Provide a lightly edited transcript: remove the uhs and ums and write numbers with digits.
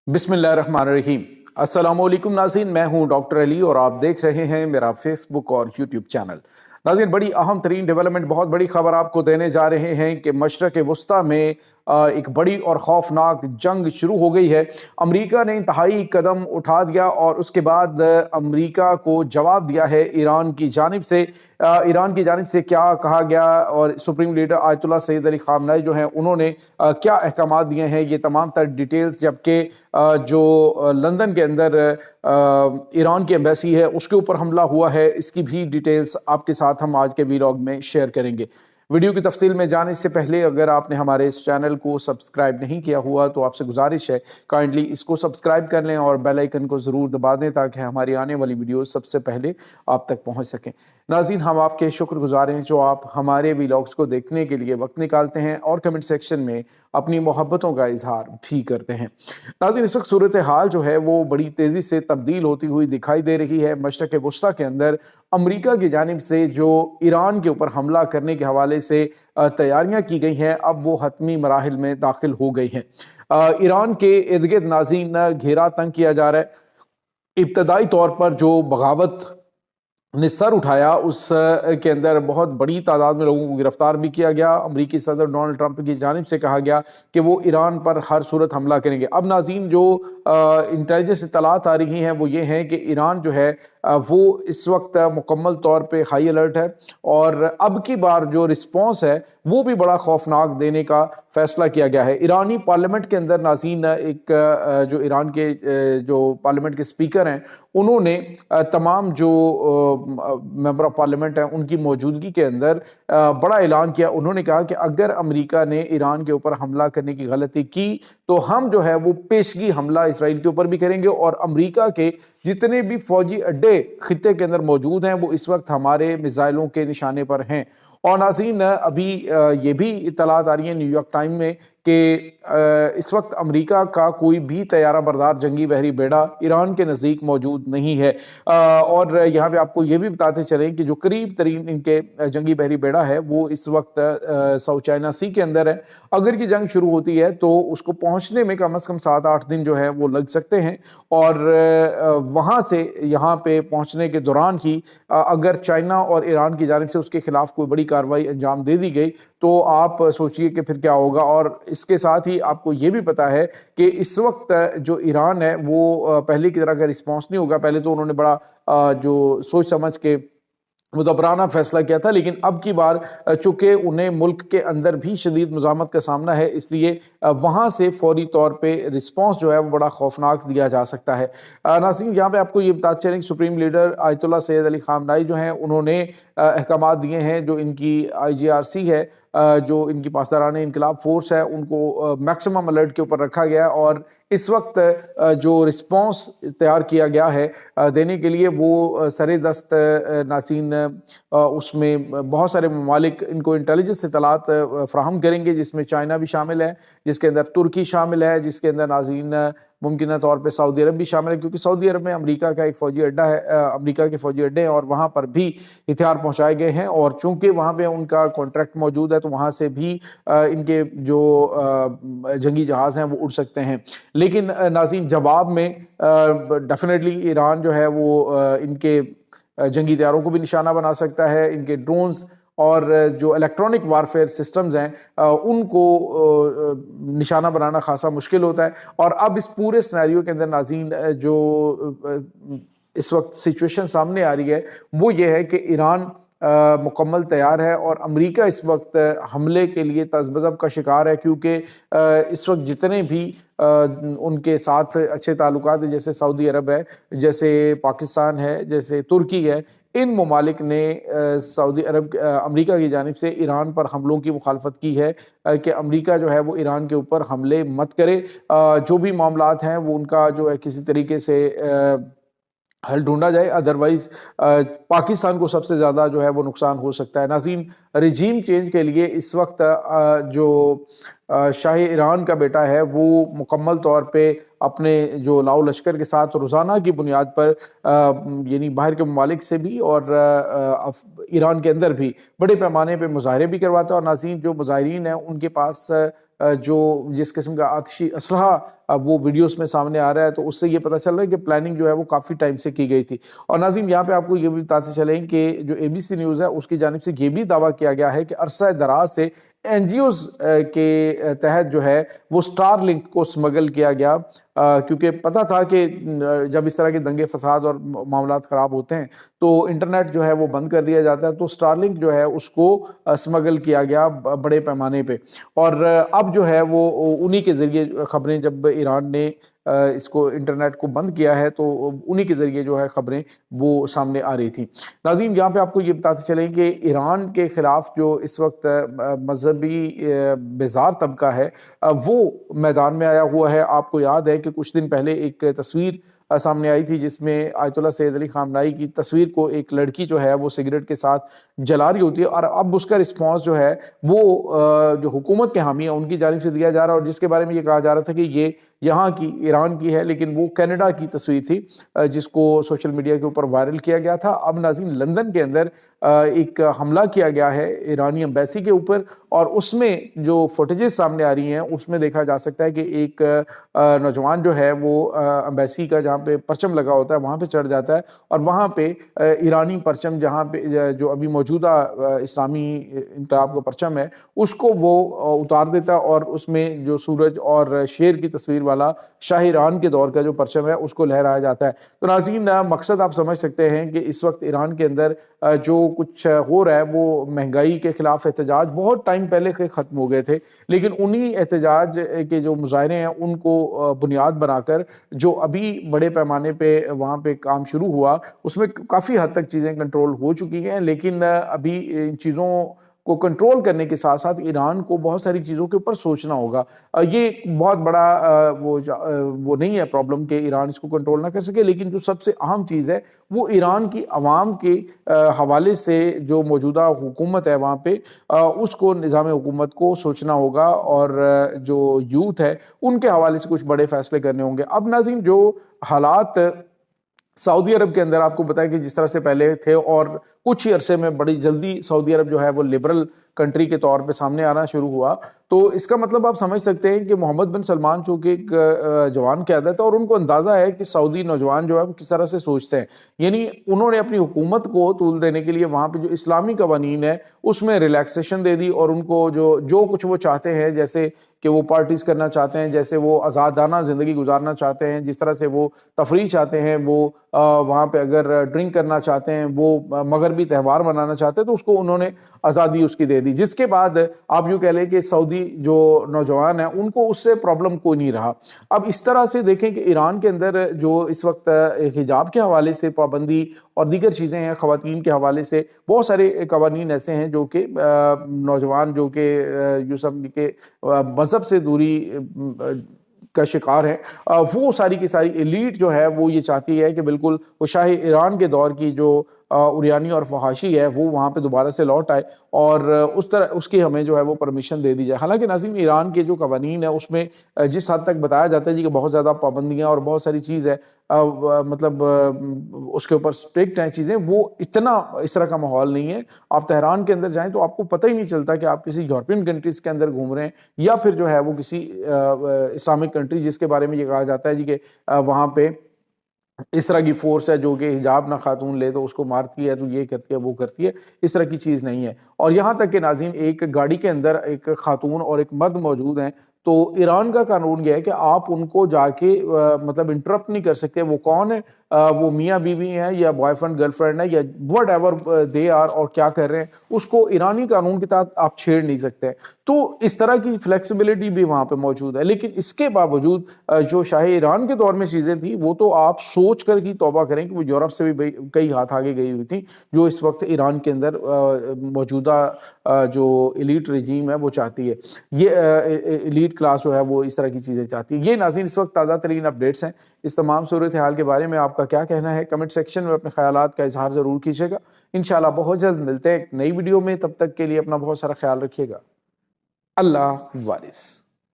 बिस्मिल्लाह रहमान रहीम। अस्सलाम वालेकुम नाज़रीन, मैं हूं डॉक्टर अली और आप देख रहे हैं मेरा फेसबुक और यूट्यूब चैनल। नाज़रीन, बड़ी अहम तरीन डेवलपमेंट, बहुत बड़ी खबर आपको देने जा रहे हैं कि मशरक़ वस्ता में एक बड़ी और खौफनाक जंग शुरू हो गई है। अमेरिका ने इंतहाई कदम उठा दिया और उसके बाद अमेरिका को जवाब दिया है ईरान की जानिब से। ईरान की जानिब से क्या कहा गया और supreme leader Ayatollah Sayyid Ali Khamenei जो हैं उन्होंने क्या अहकाम दिए हैं, ये तमाम तर डिटेल्स, जबकि जो लंदन के अंदर ईरान की एम्बेसी है उसके ऊपर हमला हुआ है, इसकी भी डिटेल्स आपके साथ हम आज के वीलॉग में शेयर करेंगे। वीडियो की तफसील में जाने से पहले अगर आपने हमारे इस चैनल को सब्सक्राइब नहीं किया हुआ तो आपसे गुजारिश है काइंडली इसको सब्सक्राइब कर लें और बेल आइकन को ज़रूर दबा दें ताकि हमारी आने वाली वीडियो सबसे पहले आप तक पहुंच सकें। नाज़रीन, हम आपके शुक्रगुजार हैं जो आप हमारे वीलॉग्स को देखने के लिए वक्त निकालते हैं और कमेंट सेक्शन में अपनी मोहब्बतों का इजहार भी करते हैं। नाज़रीन, इस वक्त सूरत हाल जो है वो बड़ी तेज़ी से तब्दील होती हुई दिखाई दे रही है। मशरक़ वस्ता के अंदर अमेरिका की जानिब से जो ईरान के ऊपर हमला करने के हवाले से तैयारियां की गई हैं, अब वो हतमी मराहिल में दाखिल हो गई हैं। ईरान के इर्द गिर्द नाज़रीन घेरा तंग किया जा रहा है। इब्तदाई तौर पर जो बगावत ने सर उठाया उस के अंदर बहुत बड़ी तादाद में लोगों को गिरफ्तार भी किया गया। अमरीकी सदर डोनाल्ड ट्रंप की जानिब से कहा गया कि वो ईरान पर हर सूरत हमला करेंगे। अब नाज़रीन, जो इंटेलिजेंस इत्तलात आ रही हैं वो ये हैं कि ईरान जो है वो इस वक्त मुकम्मल तौर पे हाई अलर्ट है और अब की बार जो रिस्पॉन्स है वो भी बड़ा खौफनाक देने का फैसला किया गया है। ईरानी पार्लियामेंट के अंदर नाज़रीन एक जो ईरान के जो पार्लियामेंट के स्पीकर हैं उन्होंने तमाम जो मेंबर ऑफ पार्लियामेंट हैं उनकी मौजूदगी के अंदर बड़ा ऐलान किया। उन्होंने कहा कि अगर अमेरिका ने ईरान के ऊपर हमला करने की गलती की तो हम जो है वो पेशगी हमला इसराइल के ऊपर भी करेंगे और अमेरिका के जितने भी फौजी अड्डे खित्ते के अंदर मौजूद हैं वो इस वक्त हमारे मिसाइलों के निशाने पर हैं। और नाज़रीन, अभी ये भी इत्तलात आ रही है न्यूयॉर्क टाइम में कि इस वक्त अमेरिका का कोई भी तैयारा बरदार जंगी बहरी बेड़ा ईरान के नज़दीक मौजूद नहीं है। और यहाँ पे आपको ये भी बताते चलें कि जो करीब तरीन इनके जंगी बहरी बेड़ा है वो इस वक्त साउथ चाइना सी के अंदर है। अगर की जंग शुरू होती है तो उसको पहुँचने में कम से कम 7-8 दिन जो है वो लग सकते हैं और वहाँ से यहाँ पे पहुँचने के दौरान ही अगर चाइना और ईरान की जानिब से उसके खिलाफ कोई बड़ी कार्रवाई अंजाम दे दी गई तो आप सोचिए कि फिर क्या होगा। और इसके साथ ही आपको ये भी पता है कि इस वक्त जो ईरान है वो पहले की तरह का रिस्पॉन्स नहीं होगा। पहले तो उन्होंने बड़ा जो सोच समझ के मुदब्बराना फैसला किया था, लेकिन अब की बार चूंकि उन्हें मुल्क के अंदर भी शदीद मुज़ाहमत का सामना है इसलिए वहाँ से फौरी तौर पे रिस्पॉन्स जो है वो बड़ा खौफनाक दिया जा सकता है। नाज़रीन, यहाँ पे आपको ये बताते चलें कि supreme leader Ayatollah Sayyid Ali Khamenei जो हैं उन्होंने अहकाम दिए हैं। जो इनकी IGRC है, जो इनकी पासदारान इनकलाब फोर्स है, उनको मैक्सिमम अलर्ट के ऊपर रखा गया और इस वक्त जो रिस्पॉन्स तैयार किया गया है देने के लिए वो सरे दस्त नाज़रीन उसमें बहुत सारे ममालिक इनको इंटेलिजेंस इत्तलात फ्राहम करेंगे, जिसमें चाइना भी शामिल है, जिसके अंदर तुर्की शामिल है, जिसके अंदर नाज़रीन मुमकिन तौर पे सऊदी अरब भी शामिल है क्योंकि सऊदी अरब में अमेरिका का एक फ़ौजी अड्डा है, अमेरिका के फ़ौजी अड्डे हैं और वहाँ पर भी हथियार पहुँचाए गए हैं और चूँकि वहाँ पे उनका कॉन्ट्रैक्ट मौजूद है तो वहाँ से भी इनके जो जंगी जहाज़ हैं वो उड़ सकते हैं। लेकिन नाज़रीन, जवाब में डेफिनेटली ईरान जो है वो इनके जंगी तैयारों को भी निशाना बना सकता है। इनके ड्रोन्स और जो इलेक्ट्रॉनिक वारफेयर सिस्टम्स हैं उनको निशाना बनाना खासा मुश्किल होता है। और अब इस पूरे सिनेरियो के अंदर नाज़रीन जो इस वक्त सिचुएशन सामने आ रही है वो ये है कि ईरान मुकम्मल तैयार है और अमेरिका इस वक्त हमले के लिए तज़ब्ज़ब का शिकार है क्योंकि इस वक्त जितने भी उनके साथ अच्छे ताल्लुकात हैं, जैसे सऊदी अरब है, जैसे पाकिस्तान है, जैसे तुर्की है, इन ममालिक ने सऊदी अरब अमेरिका की जानिब से ईरान पर हमलों की मुखालफत की है कि अमेरिका जो है वो ईरान के ऊपर हमले मत करे। जो भी मामलात हैं वो उनका जो है किसी तरीके से हल ढूंढा जाए, अदरवाइज पाकिस्तान को सबसे ज़्यादा जो है वो नुकसान हो सकता है। नाज़रीन, रजीम चेंज के लिए इस वक्त जो शाही ईरान का बेटा है वो मुकम्मल तौर पे अपने जो लाओ लश्कर के साथ रोज़ाना की बुनियाद पर यानी बाहर के ममालिक से भी और ईरान के अंदर भी बड़े पैमाने पे मुजाहरे भी करवाता है और नाज़रीन जो मुजाहिरीन हैं उनके पास جو جس قسم کا آتشی اسلحہ وہ ویڈیوز میں سامنے آ رہا ہے، تو اس سے یہ پتہ چل رہا ہے کہ پلاننگ جو ہے وہ کافی ٹائم سے کی گئی تھی۔ اور ناظرین یہاں پہ آپ کو یہ بھی بتاتے چلیں کہ جو ABC نیوز ہے اس کی جانب سے یہ بھی دعویٰ کیا گیا ہے کہ عرصہ دراز سے NGOز کے تحت جو ہے وہ سٹار لنک کو سمگل کیا گیا، کیونکہ پتہ تھا کہ جب اس طرح کے دنگے فساد اور معاملات خراب ہوتے ہیں تو انٹرنیٹ جو ہے وہ بند کر دیا جاتا ہے، تو سٹار لنک جو ہے اس کو سمگل کیا گیا بڑے پیمانے پہ، اور اب جو ہے وہ انہی کے ذریعے خبریں، جب ایران نے اس کو انٹرنیٹ کو بند کیا ہے تو انہی کے ذریعے جو ہے خبریں وہ سامنے آ رہی تھی۔ ناظرین یہاں پہ آپ کو یہ بتاتے چلیں کہ ایران کے خلاف جو اس وقت مذہبی بیزار طبقہ ہے وہ میدان میں آیا ہوا ہے۔ آپ کو یاد ہے کہ کچھ دن پہلے ایک تصویر سامنے آئی تھی جس میں آیت اللہ سید علی خامنائی کی تصویر کو ایک لڑکی جو ہے وہ سگریٹ کے ساتھ جلا رہی ہوتی ہے، اور اب اس کا رسپانس جو ہے وہ جو حکومت کے حامی ہیں ان کی جانب سے دیا جا رہا ہے، اور جس کے بارے میں یہ کہا جا رہا تھا کہ یہ یہاں کی ایران کی ہے، لیکن وہ کینیڈا کی تصویر تھی جس کو سوشل میڈیا کے اوپر وائرل کیا گیا تھا۔ اب ناظرین لندن کے اندر ایک حملہ کیا گیا ہے ایرانی ایمبیسی کے اوپر، اور اس میں جو فوٹیجز سامنے آ رہی ہیں اس میں دیکھا جا سکتا ہے کہ ایک نوجوان جو ہے وہ ایمبیسی کا جہاں پہ پرچم لگا ہوتا ہے وہاں پہ چڑھ جاتا ہے، اور وہاں پہ ایرانی پرچم جہاں پہ جو ابھی موجودہ اسلامی انقلاب کا پرچم ہے اس کو وہ اتار دیتا ہے، اور اس میں جو سورج اور شیر کی تصویر والا شاہ ایران کے دور کا جو پرچم ہے اس کو لہرایا جاتا ہے۔ تو ناظرین مقصد آپ سمجھ سکتے ہیں کہ اس وقت ایران کے اندر جو کچھ ہو رہا ہے وہ مہنگائی کے خلاف احتجاج بہت ٹائم پہلے ختم ہو گئے تھے، لیکن انہی احتجاج کے جو مظاہرے ہیں ان کو بنیاد بنا کر جو ابھی بڑے پیمانے پہ وہاں پہ کام شروع ہوا اس میں کافی حد تک چیزیں کنٹرول ہو چکی ہیں، لیکن ابھی ان چیزوں کو کنٹرول کرنے کے ساتھ ساتھ ایران کو بہت ساری چیزوں کے اوپر سوچنا ہوگا۔ یہ بہت بڑا وہ نہیں ہے پرابلم کہ ایران اس کو کنٹرول نہ کر سکے، لیکن جو سب سے اہم چیز ہے وہ ایران کی عوام کے حوالے سے جو موجودہ حکومت ہے وہاں پہ اس کو نظام حکومت کو سوچنا ہوگا، اور جو یوتھ ہے ان کے حوالے سے کچھ بڑے فیصلے کرنے ہوں گے۔ اب ناظرین جو حالات سعودی عرب کے اندر آپ کو بتایا کہ جس طرح سے پہلے تھے، اور کچھ ہی عرصے میں بڑی جلدی سعودی عرب جو ہے وہ لبرل کنٹری کے طور پہ سامنے آنا شروع ہوا، تو اس کا مطلب آپ سمجھ سکتے ہیں کہ محمد بن سلمان چونکہ ایک جوان قیادت ہے اور ان کو اندازہ ہے کہ سعودی نوجوان جو ہے وہ کس طرح سے سوچتے ہیں، یعنی انہوں نے اپنی حکومت کو طول دینے کے لیے وہاں پہ جو اسلامی قوانین ہے اس میں ریلیکسیشن دے دی، اور ان کو جو کچھ وہ چاہتے ہیں، جیسے کہ وہ پارٹیز کرنا چاہتے ہیں، جیسے وہ آزادانہ زندگی گزارنا چاہتے ہیں، جس طرح سے وہ تفریح چاہتے ہیں، وہ وہاں پہ اگر ڈرنک کرنا چاہتے ہیں، وہ مغربی تہوار منانا چاہتے ہیں، تو اس کو انہوں نے آزادی اس کی دے دی، جس کے بعد آپ یوں کہہ لیں کہ سعودی جو نوجوان ہیں ان کو اس سے پرابلم کوئی نہیں رہا۔ اب اس طرح سے دیکھیں کہ ایران کے اندر جو اس وقت حجاب کے حوالے سے پابندی اور دیگر چیزیں ہیں، خواتین کے حوالے سے بہت سارے قوانین ایسے ہیں جو کہ نوجوان جو کہ یوسف کے مذہب سے دوری کا شکار ہیں، وہ ساری کی ساری ایلیٹ جو ہے وہ یہ چاہتی ہے کہ بالکل وہ شاہ ایران کے دور کی جو اوریانی اور فحاشی ہے وہ وہاں پہ دوبارہ سے لوٹ آئے، اور اس کی ہمیں جو ہے وہ پرمیشن دے دی جائے۔ حالانکہ ناظرین ایران کے جو قوانین ہیں اس میں جس حد تک بتایا جاتا ہے جی کہ بہت زیادہ پابندیاں اور بہت ساری چیز ہے، مطلب اس کے اوپر سٹرکٹ ہیں چیزیں، وہ اتنا اس طرح کا ماحول نہیں ہے۔ آپ تہران کے اندر جائیں تو آپ کو پتہ ہی نہیں چلتا کہ آپ کسی یورپین کنٹریز کے اندر گھوم رہے ہیں یا پھر جو ہے وہ کسی اسلامک کنٹری جس کے بارے میں یہ کہا جاتا ہے جی کہ وہاں پہ اس طرح کی فورس ہے جو کہ حجاب نہ خاتون لے تو اس کو مارتی ہے، تو یہ کرتی ہے وہ کرتی ہے، اس طرح کی چیز نہیں ہے۔ اور یہاں تک کہ ناظرین ایک گاڑی کے اندر ایک خاتون اور ایک مرد موجود ہیں، تو ایران کا قانون یہ ہے کہ آپ ان کو جا کے مطلب انٹرپٹ نہیں کر سکتے، وہ کون ہے، وہ میاں بیوی ہیں یا بوائے فرینڈ گرل فرینڈ ہے یا وٹ ایور دے آر، اور کیا کر رہے ہیں اس کو ایرانی قانون کے تحت آپ چھیڑ نہیں سکتے۔ تو اس طرح کی فلیکسیبلٹی بھی وہاں پہ موجود ہے، لیکن اس کے باوجود جو شاہ ایران کے دور میں چیزیں تھیں وہ تو آپ سوچ کر کی توبہ کریں کہ وہ یورپ سے بھی کئی ہاتھ آگے گئی ہوئی تھیں، جو اس وقت ایران کے اندر موجودہ جو ایلیٹ رجیم ہے وہ چاہتی ہے، یہ ایلیٹ کلاس جو ہے وہ اس طرح کی چیزیں چاہتی ہے۔ یہ ناظرین اس وقت تازہ ترین اپڈیٹس ہیں۔ اس تمام صورتحال کے بارے میں آپ کا کیا کہنا ہے؟ کمنٹ سیکشن میں اپنے خیالات کا اظہار ضرور کیجیے گا۔ انشاءاللہ بہت جلد ملتے ہیں ایک نئی ویڈیو میں، تب تک کے لیے اپنا بہت سارا خیال رکھیے گا۔ اللہ وارث۔